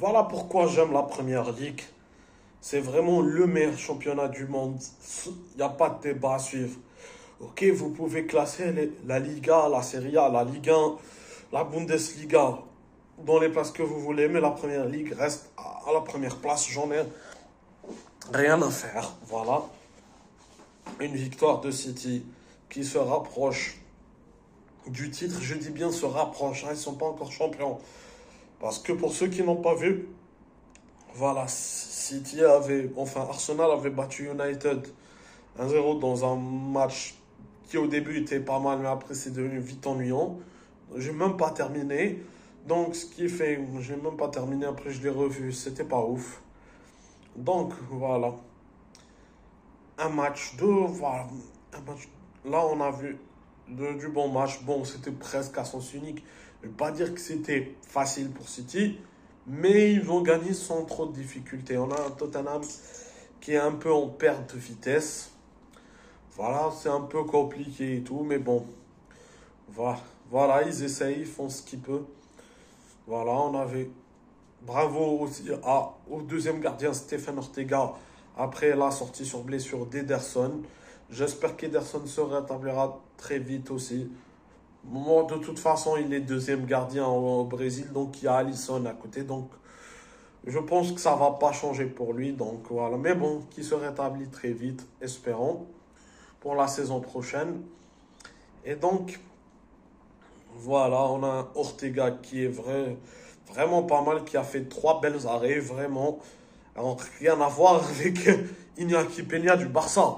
Voilà pourquoi j'aime la Première Ligue. C'est vraiment le meilleur championnat du monde. Il n'y a pas de débat à suivre. Ok, vous pouvez classer la Liga, la Serie A, la Ligue 1, la Bundesliga dans les places que vous voulez, mais la Première Ligue reste à la première place. J'en ai rien à faire. Voilà. Une victoire de City qui se rapproche du titre. Je dis bien se rapproche, hein, ils ne sont pas encore champions. Parce que pour ceux qui n'ont pas vu, voilà, Arsenal avait battu United 1-0 dans un match qui au début était pas mal, mais après c'est devenu vite ennuyant. J'ai même pas terminé. Donc ce qui fait, j'ai même pas terminé, après je l'ai revu, c'était pas ouf. Donc voilà, voilà, un match, là on a vu du bon match. Bon, c'était presque à sens unique. Je ne vais pas dire que c'était facile pour City, mais ils ont gagné sans trop de difficultés. On a un Tottenham qui est un peu en perte de vitesse. Voilà, c'est un peu compliqué et tout, mais bon, voilà, ils essayent, ils font ce qu'ils peuvent. Voilà, on avait bravo aussi au deuxième gardien Stephen Ortega après la sortie sur blessure d'Ederson. J'espère qu'Ederson se rétablira très vite aussi. Bon, de toute façon, il est deuxième gardien au Brésil, donc il y a Alisson à côté. Donc, je pense que ça va pas changer pour lui. Donc, voilà. Mais bon, qu'il se rétablit très vite, espérons, pour la saison prochaine. Et donc, voilà, on a un Ortega qui est vraiment pas mal, qui a fait 3 belles arrêts, vraiment. Alors, rien à voir avec Iñaki Peña du Barça.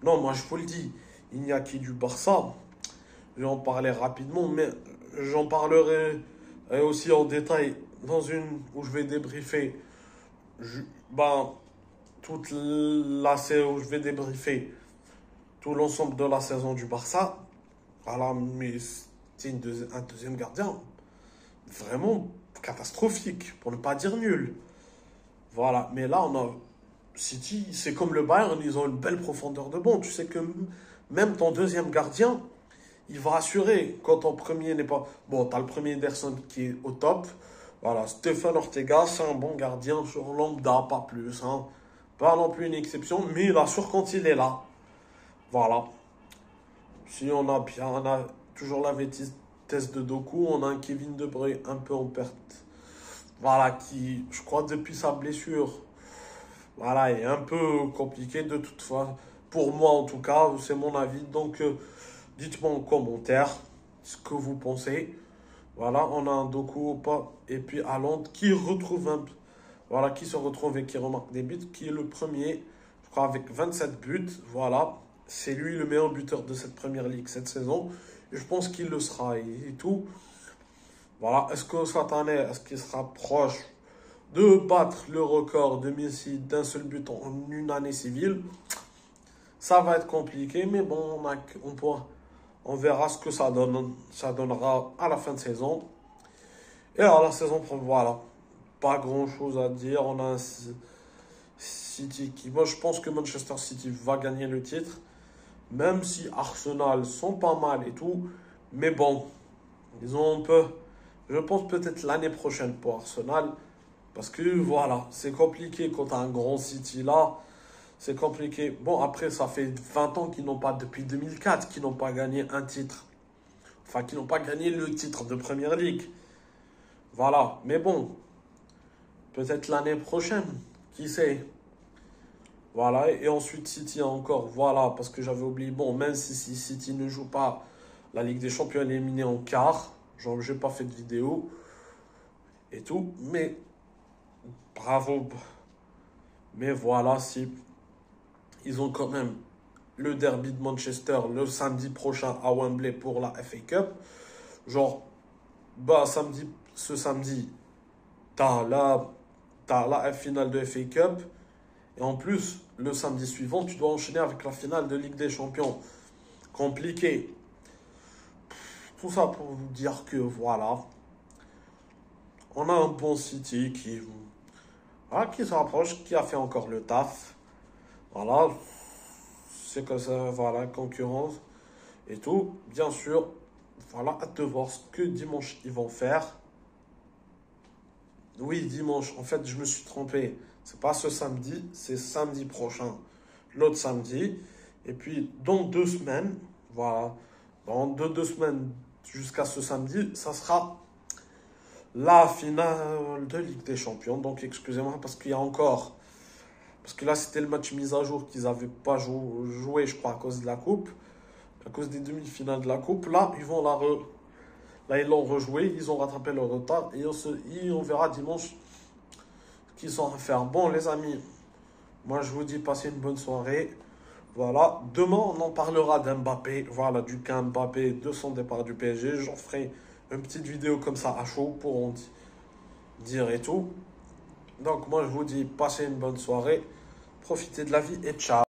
Non, moi je vous le dis, Iñaki du Barça. Je vais en parler rapidement, mais j'en parlerai aussi en détail dans une où je vais débriefer je- ben, où je vais débriefer tout l'ensemble de la saison du Barça. Voilà, mais c'est un deuxième gardien vraiment catastrophique, pour ne pas dire nul. Voilà, mais là on a City, c'est comme le Bayern, ils ont une belle profondeur de banc. Tu sais que même ton deuxième gardien, il va assurer quand ton premier n'est pas. Bon, t'as le premier Ederson qui est au top. Voilà, Stéphane Ortega, c'est un bon gardien sur lambda, pas plus. Hein. Pas non plus une exception, mais il assure quand il est là. Voilà. Si on a toujours la vitesse de Doku, on a un Kevin De Bruyne un peu en perte. Voilà, qui, je crois, depuis sa blessure, voilà, est un peu compliqué de toute façon. Pour moi, en tout cas, c'est mon avis. Donc, dites-moi en commentaire ce que vous pensez. Voilà, on a un Doku ou pas. Et puis Haaland qui retrouve voilà, qui se retrouve et qui remarque des buts, qui est le premier, je crois, avec 27 buts. Voilà, c'est lui le meilleur buteur de cette première ligue cette saison. Et je pense qu'il le sera et tout. Voilà, est-ce que cette année, est-ce qu'il sera proche de battre le record de Messi d'un seul but en une année civile? Ça va être compliqué, mais bon, on verra ce que ça donnera à la fin de saison. Et alors, la saison, voilà, pas grand-chose à dire. On a un City qui, moi, je pense que Manchester City va gagner le titre, même si Arsenal sont pas mal et tout. Mais bon, ils ont un peu, je pense peut-être l'année prochaine pour Arsenal. Parce que voilà, c'est compliqué quand t'as un grand City là. C'est compliqué. Bon, après, ça fait 20 ans qu'ils n'ont pas, depuis 2004, qu'ils n'ont pas gagné un titre. Enfin, qu'ils n'ont pas gagné le titre de Première Ligue. Voilà. Mais bon, peut-être l'année prochaine. Qui sait? Voilà. Et ensuite, City encore. Voilà. Parce que j'avais oublié. Bon, même si City ne joue pas la Ligue des Champions éliminée en quart. Genre, j'ai pas fait de vidéo. Et tout. Mais, bravo. Mais voilà, si. Ils ont quand même le derby de Manchester le samedi prochain à Wembley pour la FA Cup. Genre, ce samedi, t'as la finale de FA Cup. Et en plus, le samedi suivant, tu dois enchaîner avec la finale de Ligue des Champions. Compliqué. Tout ça pour vous dire que voilà, on a un bon City qui se rapproche, qui a fait encore le taf. Voilà, c'est comme ça, voilà, concurrence et tout. Bien sûr, voilà, hâte de voir ce que dimanche ils vont faire. Oui, dimanche. En fait, je me suis trompé. C'est pas ce samedi, c'est samedi prochain. L'autre samedi. Et puis, dans 2 semaines, voilà. Dans deux semaines jusqu'à ce samedi, ça sera la finale de Ligue des Champions. Donc, excusez-moi, parce qu'il y a encore. Parce que là, c'était le match mis à jour qu'ils n'avaient pas joué, je crois, à cause de la Coupe. À cause des demi-finales de la Coupe. Là, là, ils l'ont rejoué. Ils ont rattrapé le retard. Et on verra dimanche ce qu'ils sont à faire. Bon, les amis, moi, je vous dis, passez une bonne soirée. Voilà. Demain, on en parlera d'Mbappé. Voilà, du cas Mbappé, de son départ du PSG. J'en ferai une petite vidéo comme ça à chaud pour en dire et tout. Donc, moi, je vous dis, passez une bonne soirée. Profitez de la vie et ciao.